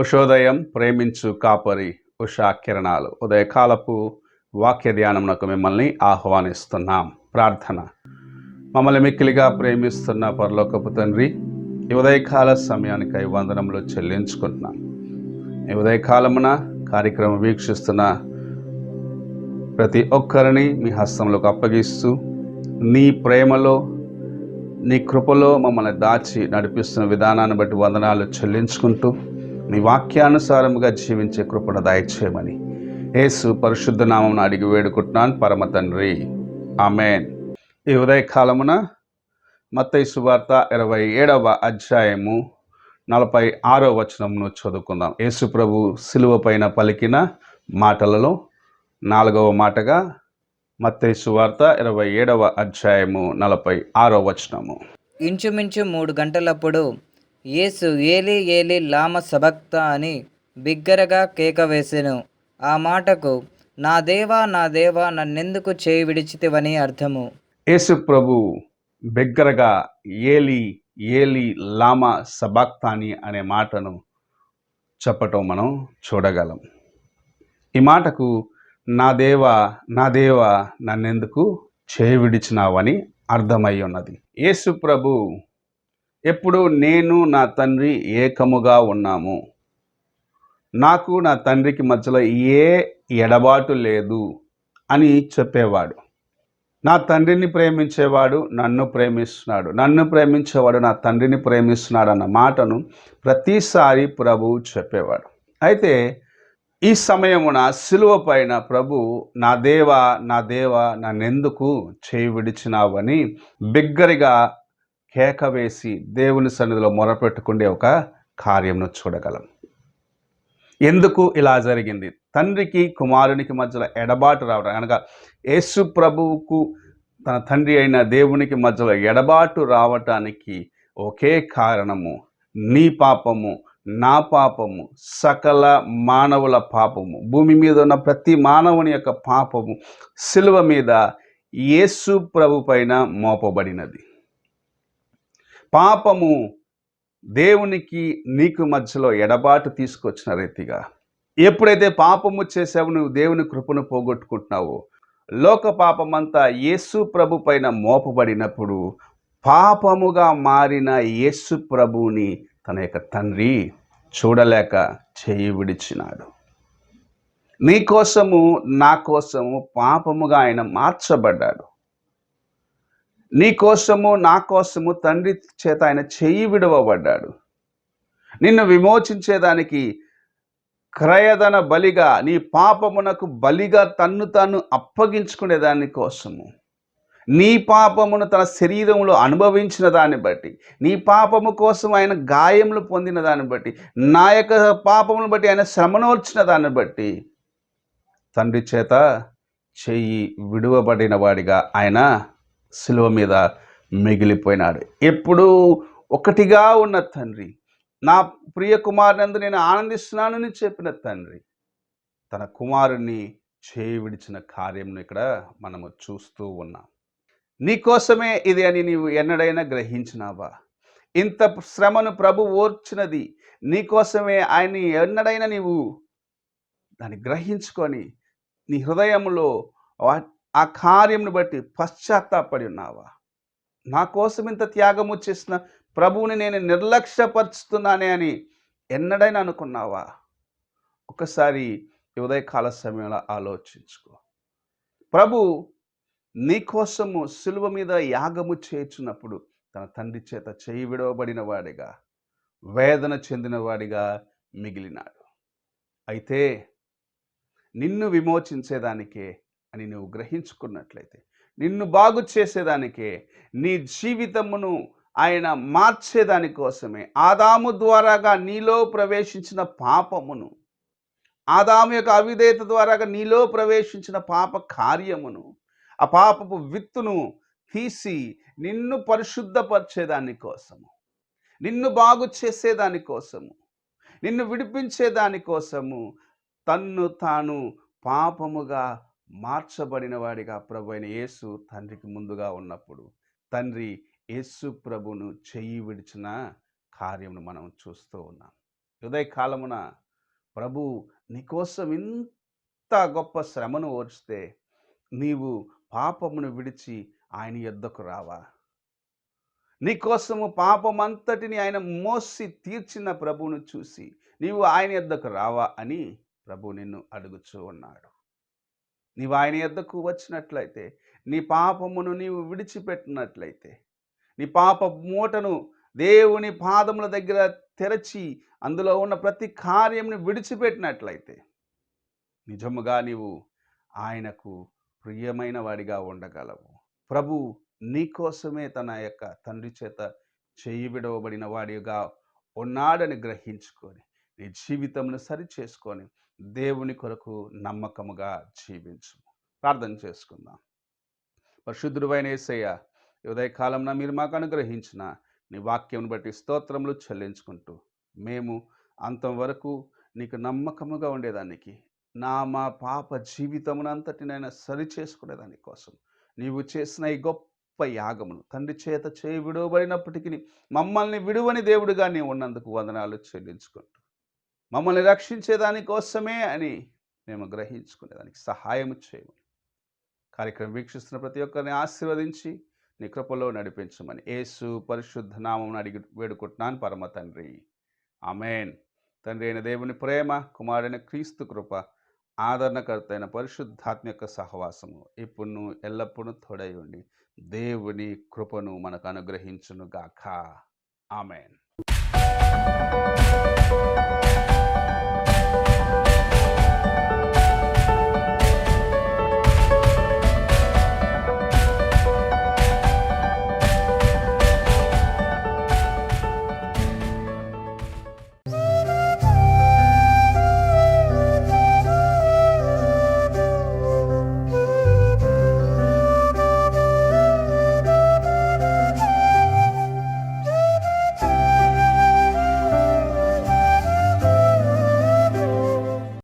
ఉషోదయం ప్రేమించు కాపరి ఉషా కిరణాలు ఉదయకాలపు వాక్య ధ్యానమునకు మిమ్మల్ని ఆహ్వానిస్తున్నాం. ప్రార్థన. మమ్మల్ని మిక్కిలిగా ప్రేమిస్తున్న పరలోకపు తండ్రి, ఈ ఉదయకాల సమయానికై వందనములు చెల్లించుకుంటున్నాం. ఈ ఉదయకాలమున కార్యక్రమం వీక్షిస్తున్న ప్రతి ఒక్కరిని మీ హస్తంలోకి అప్పగిస్తూ, నీ ప్రేమలో నీ కృపలో మమ్మల్ని దాచి నడిపిస్తున్న విధానాన్ని బట్టి వందనాలు చెల్లించుకుంటూ, నీ వాక్యానుసారముగా జీవించే కృపను దయచేయమని యేసు పరిశుద్ధ నామమున అడిగి వేడుకుంటున్నాను పరమ తండ్రి, ఆమేన్. ఈ ఉదయకాలమున మత్తయి సువార్త 27వ అధ్యాయము 46వ వచనమును చదువుకుందాం. యేసు ప్రభు సిలువ పైన పలికిన మాటలలో 4వ మాటగా మత్తయి సువార్త 27వ అధ్యాయము 46వ వచనము. ఇంచుమించు 3 గంటలప్పుడు యేసు ఏలీ ఏలీ లామ సబక్తా అని బిగ్గరగా కేక వేసెను. ఆ మాటకు నా దేవా నా దేవా నన్నెందుకు చేయి విడిచితివని అర్థము. యేసు ప్రభు బిగ్గరగా ఏలీ ఏలీ లామ సబక్తాని అనే మాటను చెప్పటం మనం చూడగలం. ఈ మాటకు నా దేవా నా దేవా నన్నెందుకు చేయి విడిచినావని అర్థమై ఉన్నది. యేసు ప్రభు ఎప్పుడు నేను నా తండ్రి ఏకముగా ఉన్నాము, నాకు నా తండ్రికి మధ్యలో ఏ ఎడబాటు లేదు అని చెప్పేవాడు. నా తండ్రిని ప్రేమించేవాడు నన్ను ప్రేమిస్తున్నాడు, నన్ను ప్రేమించేవాడు నా తండ్రిని ప్రేమిస్తున్నాడు అన్న మాటను ప్రతిసారి ప్రభువు చెప్పేవాడు. అయితే ఈ సమయమున సిలువ పైన ప్రభు నా దేవా నా దేవా నన్నెందుకు చేయి విడిచినావని బిగ్గరగా కేక వేసి దేవుని సన్నిధిలో మొరపెట్టుకునే ఒక కార్యంను చూడగలం. ఎందుకు ఇలా జరిగింది? తండ్రికి కుమారునికి మధ్యలో ఎడబాటు రావడం, అనగా యేసు ప్రభువుకు తన తండ్రి అయిన దేవునికి మధ్యలో ఎడబాటు రావటానికి ఒకే కారణము, నీ పాపము నా పాపము, సకల మానవుల పాపము, భూమి మీద ఉన్న ప్రతి మానవుని యొక్క పాపము సిలువ మీద యేసు ప్రభు పైన మోపబడినది. పాపము దేవునికి నీకు మధ్యలో ఎడబాటు తీసుకొచ్చిన రీతిగా ఎప్పుడైతే పాపము చేసావు, నువ్వు దేవుని కృపను పోగొట్టుకుంటున్నావో, లోక పాపమంతా యేసు ప్రభు పైన మోపబడినప్పుడు పాపముగా మారిన యేసు ప్రభువుని తన యొక్క తండ్రి చూడలేక చేయి విడిచినాడు. నీ కోసము నా కోసము పాపముగా ఆయన మార్చబడ్డాడు. నీ కోసము నా కోసము తండ్రి చేత ఆయన చెయ్యి విడవబడ్డాడు. నిన్ను విమోచించేదానికి క్రయధన బలిగా, నీ పాపమునకు బలిగా తన్ను తాను అప్పగించుకునే దాని కోసము, నీ పాపమును తన శరీరంలో అనుభవించిన దాన్ని బట్టి, నీ పాపము కోసం ఆయన గాయములు పొందిన దాన్ని బట్టి, నా యొక్క పాపమును బట్టి ఆయన శ్రమనోర్చిన దాన్ని బట్టి తండ్రి చేత చెయ్యి విడువబడిన వాడిగా ఆయన సిలువ మీద మిగిలిపోయినాడు. ఎప్పుడూ ఒకటిగా ఉన్న తండ్రి, నా ప్రియ కుమారునందు నేను ఆనందిస్తున్నానని చెప్పిన తండ్రి తన కుమారుణ్ణి చేయి విడిచిన కార్యంను ఇక్కడ మనము చూస్తూ ఉన్నాం. నీకోసమే ఇది అని నీవు ఎన్నడైనా గ్రహించినావా? ఇంత శ్రమను ప్రభు ఓర్చినది నీకోసమే ఆయన ఎన్నడైనా నీవు దాన్ని గ్రహించుకొని నీ హృదయంలో ఆ కార్యంను బట్టి పశ్చాత్తాపడి ఉన్నావా? నా కోసం ఇంత త్యాగము చేసిన ప్రభువుని నేను నిర్లక్ష్యపరుచుతున్నానే అని ఎన్నడైనా అనుకున్నావా? ఒకసారి ఉదయకాల సమయంలో ఆలోచించుకో. ప్రభు నీ కోసము సిలువ మీద యాగము చేర్చున్నప్పుడు తన తండ్రి చేత చేయి విడవబడిన వాడిగా, వేదన చెందిన వాడిగా మిగిలినాడు. అయితే నిన్ను విమోచించేదానికే అని నువ్వు గ్రహించుకున్నట్లయితే, నిన్ను బాగు చేసేదానికే, నీ జీవితమును ఆయన మార్చేదానికోసమే ఆదాము ద్వారాగా నీలో ప్రవేశించిన పాపమును, ఆదాము యొక్క అవిధేయత ద్వారాగా నీలో ప్రవేశించిన పాప కార్యమును, ఆ పాపపు విత్తును తీసి నిన్ను పరిశుద్ధపరిచేదాని కోసము, నిన్ను బాగు చేసేదాని కోసము, నిన్ను విడిపించేదాని కోసము తన్ను తాను పాపముగా మార్చబడిన వాడిగా ప్రభు అయిన యేసు తండ్రికి ముందుగా ఉన్నప్పుడు తండ్రి యేసు ప్రభును చెయ్యి విడిచిన కార్యమును మనం చూస్తూ ఉన్నాం. ఉదయ కాలమున ప్రభు నీకోసం ఇంత గొప్ప శ్రమను ఓర్చితే నీవు పాపమును విడిచి ఆయన యొద్దకు రావా? నీకోసము పాపమంతటిని ఆయన మోసి తీర్చిన ప్రభువును చూసి నీవు ఆయన యొద్దకు రావా అని ప్రభు నిన్ను అడుగుచూ ఉన్నాడు. నీవు ఆయన యొద్దకు వచ్చినట్లయితే, నీ పాపమును నీవు విడిచిపెట్టినట్లయితే, నీ పాప మూటను దేవుని పాదముల దగ్గర తెరచి అందులో ఉన్న ప్రతి కార్యమును విడిచిపెట్టినట్లయితే నిజముగా నీవు ఆయనకు ప్రియమైన వాడిగా ఉండగలవు. ప్రభు నీకోసమే తన యొక్క తండ్రి చేత చేయి విడవబడిన వాడిగా ఉన్నాడని గ్రహించుకొని నీ జీవితమును సరిచేసుకొని దేవుని కొరకు నమ్మకముగా జీవించు. ప్రార్థన చేసుకుందాం. పరిశుద్ధుడైన యేసయ్య, ఈ ఉదయకాలంలో మీరు మాకు అనుగ్రహించిన నీ వాక్యమును బట్టి స్తోత్రములు చెల్లించుకుంటూ మేము అంతవరకు నీకు నమ్మకముగా ఉండేదానికి మా పాప జీవితమునంతటినైనా సరి చేసుకునేదాని కోసం నీవు చేసిన ఈ గొప్ప యాగమును తండ్రి చేత చేయి విడవబడినప్పటికీ మమ్మల్ని విడువని దేవుడిగా నీవు ఉన్నందుకు వందనాలు చెల్లించుకుంటూ మమ్మల్ని రక్షించేదాని కోసమే అని మేము గ్రహించుకునేదానికి సహాయం చేయమని కార్యక్రమం వీక్షిస్తున్న ప్రతి ఒక్కరిని ఆశీర్వదించి నీ కృపలో నడిపించమని యేసు పరిశుద్ధ నామమున అడిగి వేడుకుంటున్నాను పరమ తండ్రి. ఆమేన్. తండ్రి అయిన దేవుని ప్రేమ, కుమారుడైన క్రీస్తు కృప, ఆదరణకర్త అయిన పరిశుద్ధాత్మ యొక్క సహవాసము ఇప్పుడు ఎల్లప్పుడూ తోడై ఉండి దేవుని కృపను మనకు అనుగ్రహించును గాక. ఆమేన్.